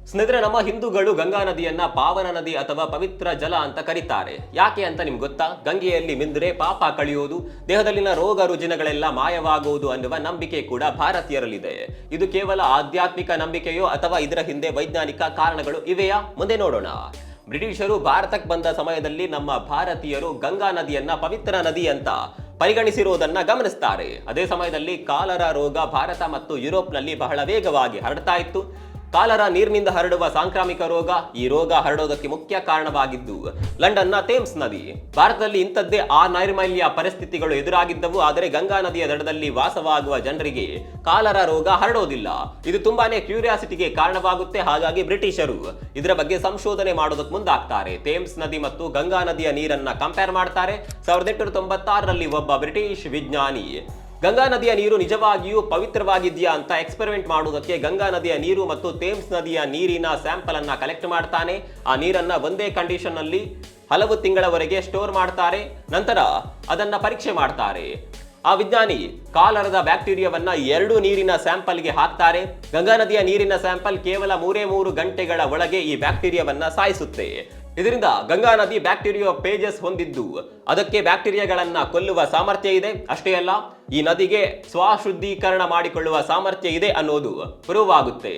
ಸ್ನೇಹಿತರೆ, ನಮ್ಮ ಹಿಂದೂಗಳು ಗಂಗಾ ನದಿಯನ್ನ ಪಾವನ ನದಿ ಅಥವಾ ಪವಿತ್ರ ಜಲ ಅಂತ ಕರೀತಾರೆ. ಯಾಕೆ ಅಂತ ನಿಮ್ಗೆ ಗೊತ್ತಾ? ಗಂಗೆಯಲ್ಲಿ ಮಿಂದ್ರೆ ಪಾಪ ಕಳೆಯೋದು, ದೇಹದಲ್ಲಿನ ರೋಗ ರುಜಿನಗಳೆಲ್ಲ ಮಾಯವಾಗುವುದು ಅನ್ನುವ ನಂಬಿಕೆ ಕೂಡ ಭಾರತೀಯರಲ್ಲಿದೆ. ಇದು ಕೇವಲ ಆಧ್ಯಾತ್ಮಿಕ ನಂಬಿಕೆಯೋ ಅಥವಾ ಇದರ ಹಿಂದೆ ವೈಜ್ಞಾನಿಕ ಕಾರಣಗಳು ಇವೆಯಾ? ಮುಂದೆ ನೋಡೋಣ. ಬ್ರಿಟಿಷರು ಭಾರತಕ್ಕೆ ಬಂದ ಸಮಯದಲ್ಲಿ ನಮ್ಮ ಭಾರತೀಯರು ಗಂಗಾ ನದಿಯನ್ನ ಪವಿತ್ರ ನದಿ ಅಂತ ಪರಿಗಣಿಸಿರುವುದನ್ನ ಗಮನಿಸ್ತಾರೆ. ಅದೇ ಸಮಯದಲ್ಲಿ ಕಾಲರಾ ರೋಗ ಭಾರತ ಮತ್ತು ಯುರೋಪ್ನಲ್ಲಿ ಬಹಳ ವೇಗವಾಗಿ ಹರಡ್ತಾ ಇತ್ತು. ಕಾಲರಾ ನೀರಿನಿಂದ ಹರಡುವ ಸಾಂಕ್ರಾಮಿಕ ರೋಗ. ಈ ರೋಗ ಹರಡೋದಕ್ಕೆ ಮುಖ್ಯ ಕಾರಣವಾಗಿದ್ದು ಲಂಡನ್ನ ಥೇಮ್ಸ್ ನದಿ. ಭಾರತದಲ್ಲಿ ಇಂಥದ್ದೇ ನೈರ್ಮಲ್ಯ ಪರಿಸ್ಥಿತಿಗಳು ಎದುರಾಗಿದ್ದವು. ಆದರೆ ಗಂಗಾ ನದಿಯ ದಡದಲ್ಲಿ ವಾಸವಾಗುವ ಜನರಿಗೆ ಕಾಲರಾ ರೋಗ ಹರಡೋದಿಲ್ಲ. ಇದು ತುಂಬಾನೇ ಕ್ಯೂರಿಯಾಸಿಟಿಗೆ ಕಾರಣವಾಗುತ್ತೆ. ಹಾಗಾಗಿ ಬ್ರಿಟಿಷರು ಇದರ ಬಗ್ಗೆ ಸಂಶೋಧನೆ ಮಾಡೋದಕ್ಕೆ ಮುಂದಾಗ್ತಾರೆ. ಥೇಮ್ಸ್ ನದಿ ಮತ್ತು ಗಂಗಾ ನದಿಯ ನೀರನ್ನ ಕಂಪೇರ್ ಮಾಡ್ತಾರೆ. 1896ರಲ್ಲಿ ಒಬ್ಬ ಬ್ರಿಟಿಷ್ ವಿಜ್ಞಾನಿ ಗಂಗಾ ನದಿಯ ನೀರು ನಿಜವಾಗಿಯೂ ಪವಿತ್ರವಾಗಿದೆಯಾ ಅಂತ ಎಕ್ಸ್ಪೆರಿಮೆಂಟ್ ಮಾಡುವುದಕ್ಕೆ ಗಂಗಾ ನದಿಯ ನೀರು ಮತ್ತು ಥೇಮ್ಸ್ ನದಿಯ ನೀರಿನ ಸ್ಯಾಂಪಲ್ ಅನ್ನ ಕಲೆಕ್ಟ್ ಮಾಡ್ತಾನೆ. ಆ ನೀರನ್ನ ಒಂದೇ ಕಂಡೀಷನ್ ನಲ್ಲಿ ಹಲವು ತಿಂಗಳವರೆಗೆ ಸ್ಟೋರ್ ಮಾಡ್ತಾರೆ. ನಂತರ ಅದನ್ನ ಪರೀಕ್ಷೆ ಮಾಡ್ತಾರೆ. ಆ ವಿಜ್ಞಾನಿ ಕಾಲರದ ಬ್ಯಾಕ್ಟೀರಿಯಾವನ್ನ 2 ನೀರಿನ ಸ್ಯಾಂಪಲ್ಗೆ ಹಾಕ್ತಾರೆ. ಗಂಗಾ ನದಿಯ ನೀರಿನ ಸ್ಯಾಂಪಲ್ ಕೇವಲ 3 ಗಂಟೆಗಳ ಒಳಗೆ ಈ ಬ್ಯಾಕ್ಟೀರಿಯಾವನ್ನ ಸಾಯಿಸುತ್ತೆ. ಇದರಿಂದ ಗಂಗಾ ನದಿ ಬ್ಯಾಕ್ಟೀರಿಯಾ ಪೇಜಸ್ ಹೊಂದಿದ್ದು ಅದಕ್ಕೆ ಬ್ಯಾಕ್ಟೀರಿಯಾಗಳನ್ನ ಕೊಲ್ಲುವ ಸಾಮರ್ಥ್ಯ ಇದೆ. ಅಷ್ಟೇ ಅಲ್ಲ, ಈ ನದಿಗೆ ಸ್ವಶುದ್ಧೀಕರಣ ಮಾಡಿಕೊಳ್ಳುವ ಸಾಮರ್ಥ್ಯ ಇದೆ ಅನ್ನೋದು ಪ್ರೂವ್ ಆಗುತ್ತೆ.